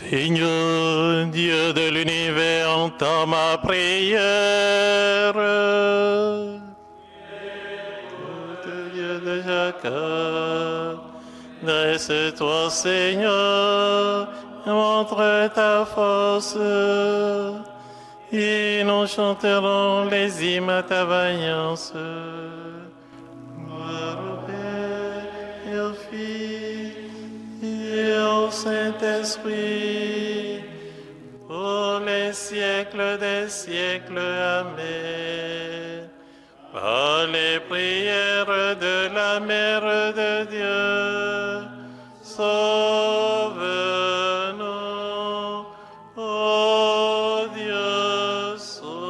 Seigneur, Dieu de l'univers, entends ma prière. Dieu de Jacob, dresse-toi, Seigneur, montre ta force, et nous chanterons les hymnes à ta vaillance. Gloire au Père et au Fils et au Saint-Esprit, pour les siècles des siècles. Amen. Par les prières de la Mère de Dieu, sauve-nous, ô Dieu, sauve.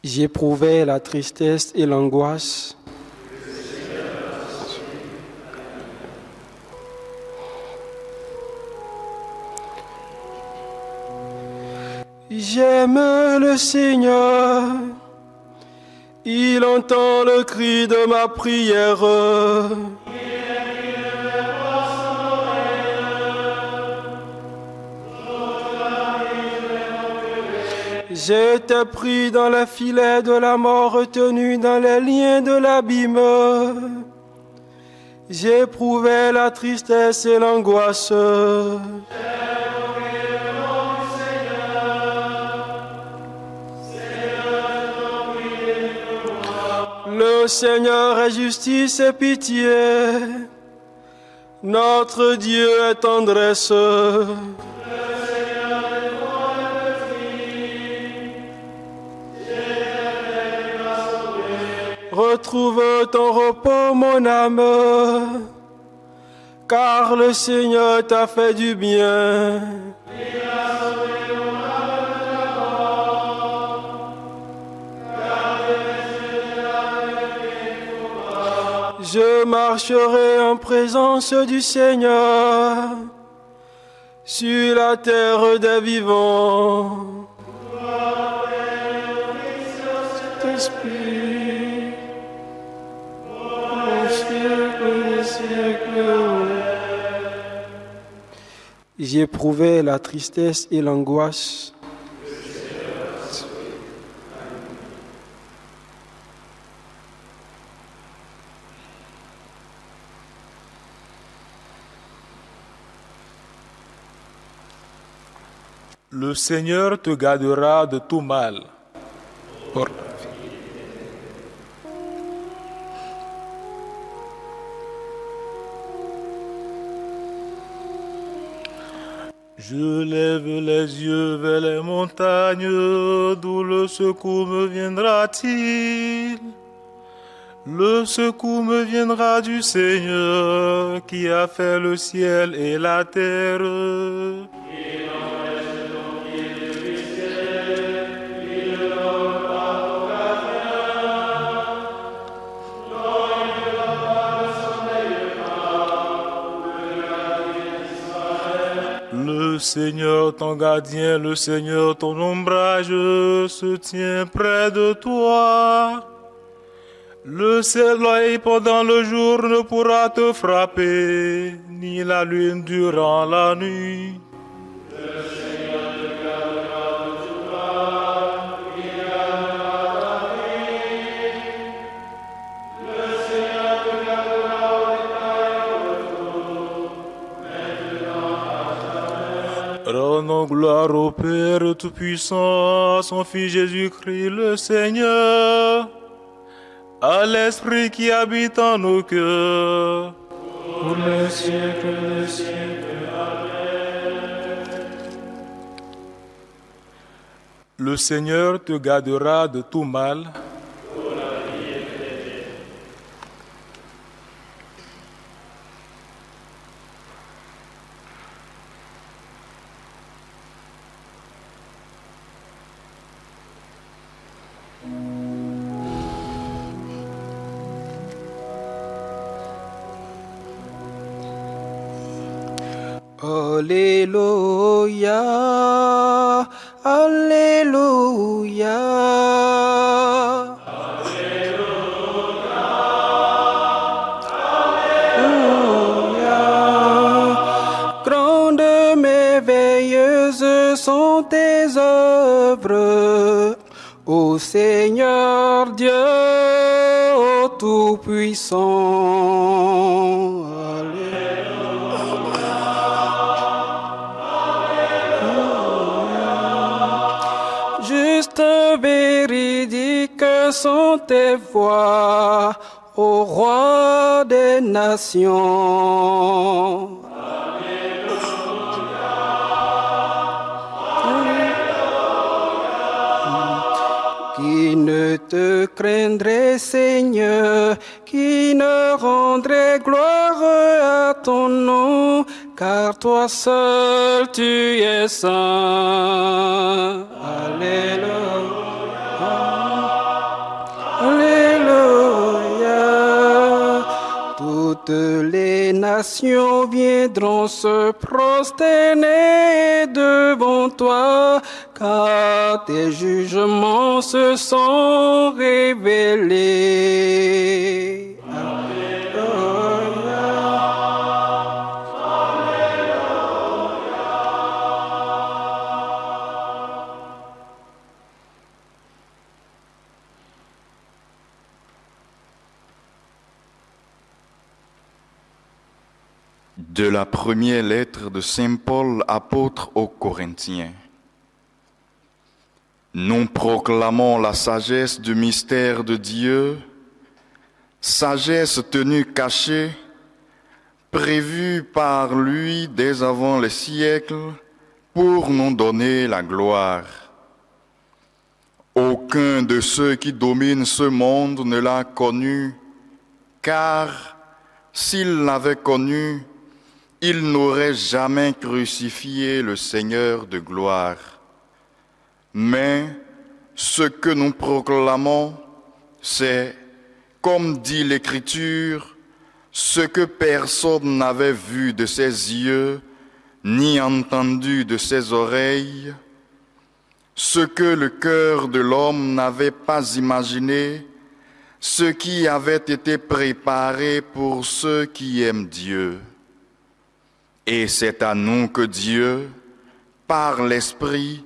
J'éprouvais la tristesse et l'angoisse. J'aime le Seigneur, il entend le cri de ma prière. J'étais pris dans les filets de la mort, retenu dans les liens de l'abîme. J'éprouvais la tristesse et l'angoisse. Le Seigneur est justice et pitié. Notre Dieu est tendresse. Retrouve ton repos, mon âme, car le Seigneur t'a fait du bien. Je marcherai en présence du Seigneur sur la terre des vivants. Saint-Esprit, au siècle des siècles. J'éprouvais la tristesse et l'angoisse. Le Seigneur te gardera de tout mal. Je lève les yeux vers les montagnes, d'où le secours me viendra-t-il? Le secours me viendra du Seigneur qui a fait le ciel et la terre. Le Seigneur ton gardien, le Seigneur ton ombrage se tient près de toi. Le soleil pendant le jour ne pourra te frapper, ni la lune durant la nuit. Le Seigneur te gardera de tout mal, il gardera ta vie. Le Seigneur te gardera au détail et au retour, maintenant à jamais. Rendons gloire au Père Tout-Puissant, à son Fils Jésus-Christ le Seigneur, à l'Esprit qui habite en nos cœurs, pour les siècles des siècles. Amen. Le Seigneur te gardera de tout mal. Alléluia, Alléluia. Alléluia, Alléluia. Grandes, merveilleuses sont tes œuvres, ô Seigneur Dieu, ô Tout-Puissant. Véridiques sont tes voix, ô roi des nations. Alléluia, Alléluia. Qui ne te craindrait, Seigneur, qui ne rendrait gloire à ton nom, car toi seul tu es saint. Alléluia. Toutes les nations viendront se prosterner devant toi, car tes jugements se sont révélés. De la première lettre de Saint Paul, apôtre aux Corinthiens. Nous proclamons la sagesse du mystère de Dieu, sagesse tenue cachée, prévue par lui dès avant les siècles, pour nous donner la gloire. Aucun de ceux qui dominent ce monde ne l'a connu, car s'il l'avait connu, il n'aurait jamais crucifié le Seigneur de gloire. Mais ce que nous proclamons, c'est, comme dit l'Écriture, ce que personne n'avait vu de ses yeux, ni entendu de ses oreilles, ce que le cœur de l'homme n'avait pas imaginé, ce qui avait été préparé pour ceux qui aiment Dieu. Et c'est à nous que Dieu, par l'Esprit,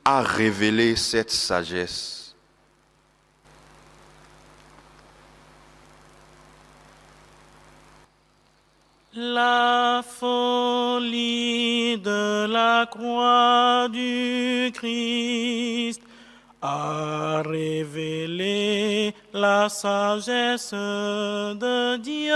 a révélé cette sagesse. La folie de la croix du Christ a révélé la sagesse de Dieu.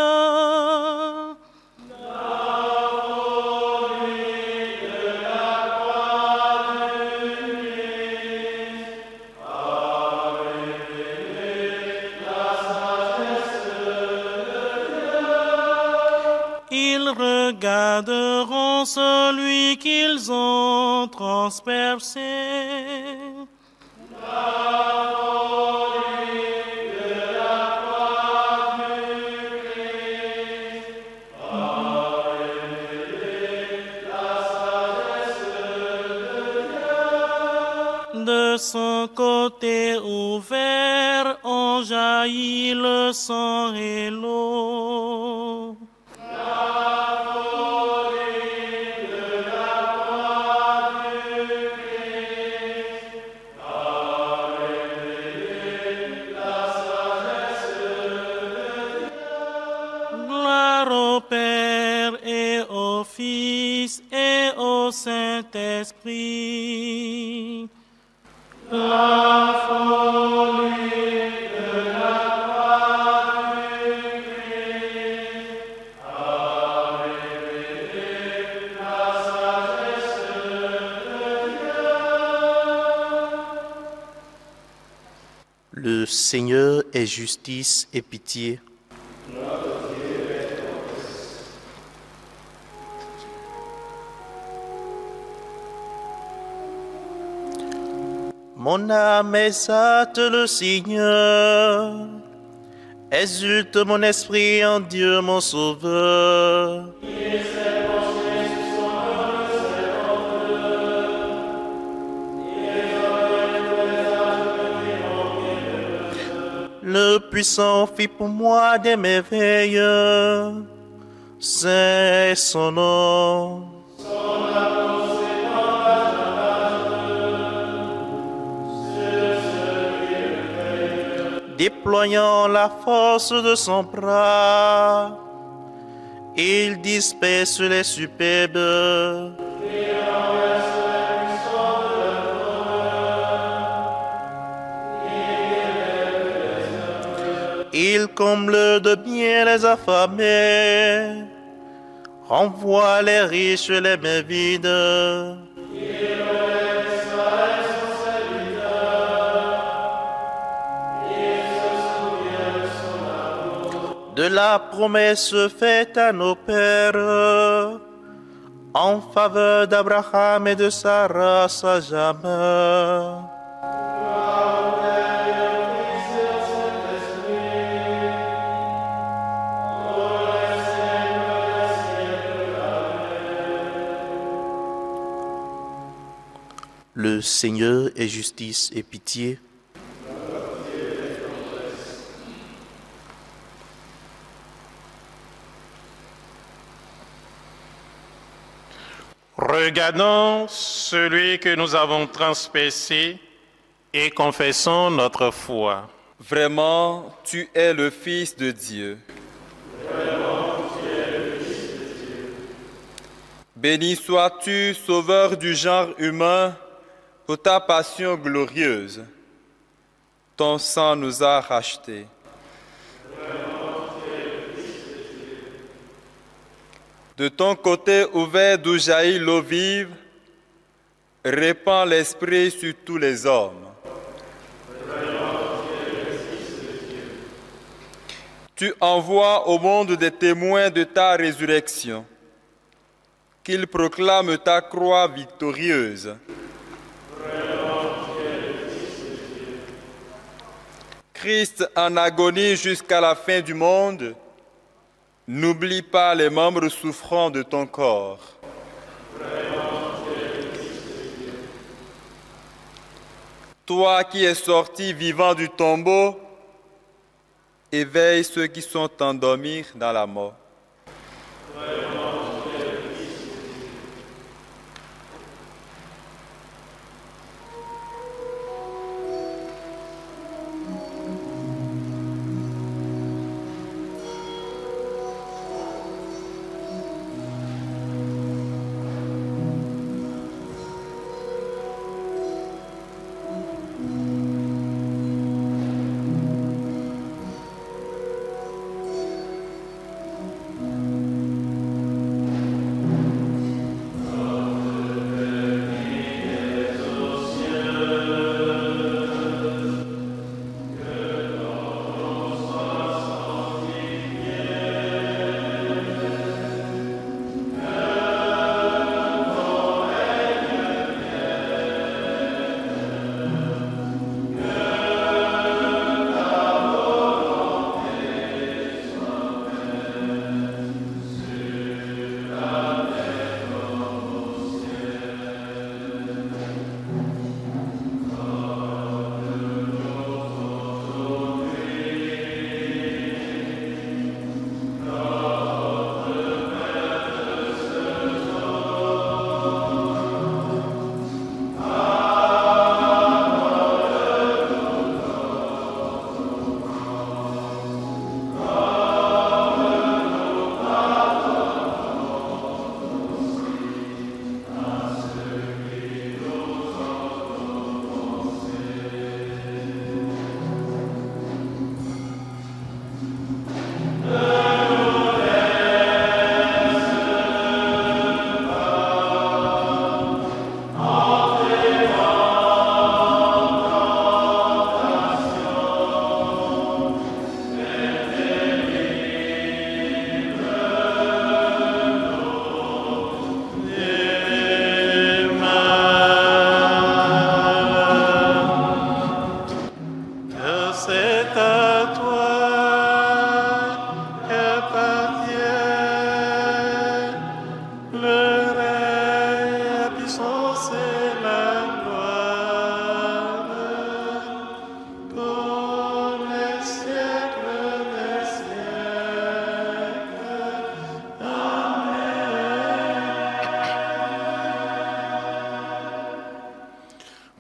Ils regarderont celui qu'ils ont transpercé. De son côté ouvert ont jailli le sang et l'eau. Gloire au Père et au Fils et au Saint-Esprit. La folie de la croix du Christ a révélé la sagesse de Dieu. Le Seigneur est justice et pitié. Mon âme exalte le Seigneur, exulte mon esprit en Dieu mon Sauveur. Le puissant fit pour moi des merveilles, c'est son nom. Déployant la force de son bras, il disperse les superbes. Il comble de bien les affamés, renvoie les riches et les mains vides. De la promesse faite à nos pères, en faveur d'Abraham et de sa race à jamais. Seigneur est justice et pitié. Regardons celui que nous avons transpercé et confessons notre foi. Vraiment, tu es le Fils de Dieu. Béni sois-tu, Sauveur du genre humain, pour ta passion glorieuse. Ton sang nous a rachetés. De ton côté ouvert d'où jaillit l'eau vive, répands l'Esprit sur tous les hommes. Tu envoies au monde des témoins de ta résurrection, qu'ils proclament ta croix victorieuse. Christ en agonie jusqu'à la fin du monde, n'oublie pas les membres souffrants de ton corps. Toi qui es sorti vivant du tombeau, éveille ceux qui sont endormis dans la mort.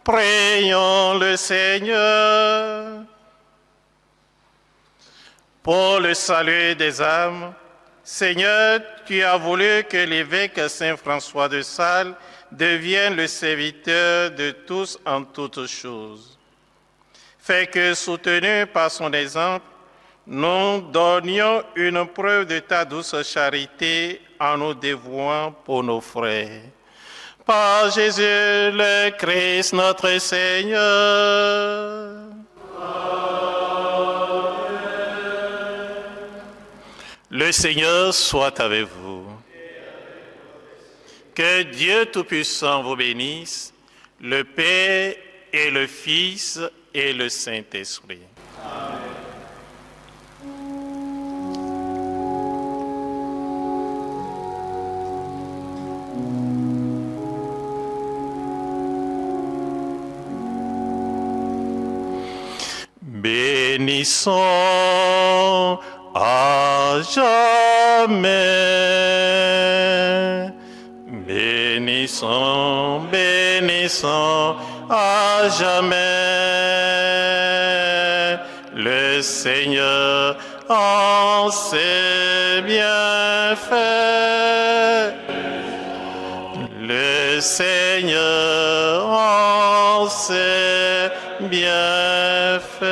Prions le Seigneur. Pour le salut des âmes, Seigneur, tu as voulu que l'évêque Saint François de Sales devienne le serviteur de tous en toutes choses. Fais que, soutenus par son exemple, nous donnions une preuve de ta douce charité en nous dévouant pour nos frères. Par Jésus le Christ, notre Seigneur. Le Seigneur soit avec vous. Que Dieu Tout-Puissant vous bénisse, le Père et le Fils et le Saint-Esprit. Amen. bénissons à jamais. Bénissons, bénissons à jamais. Le Seigneur en ses bienfaits. Le Seigneur en ses bienfaits.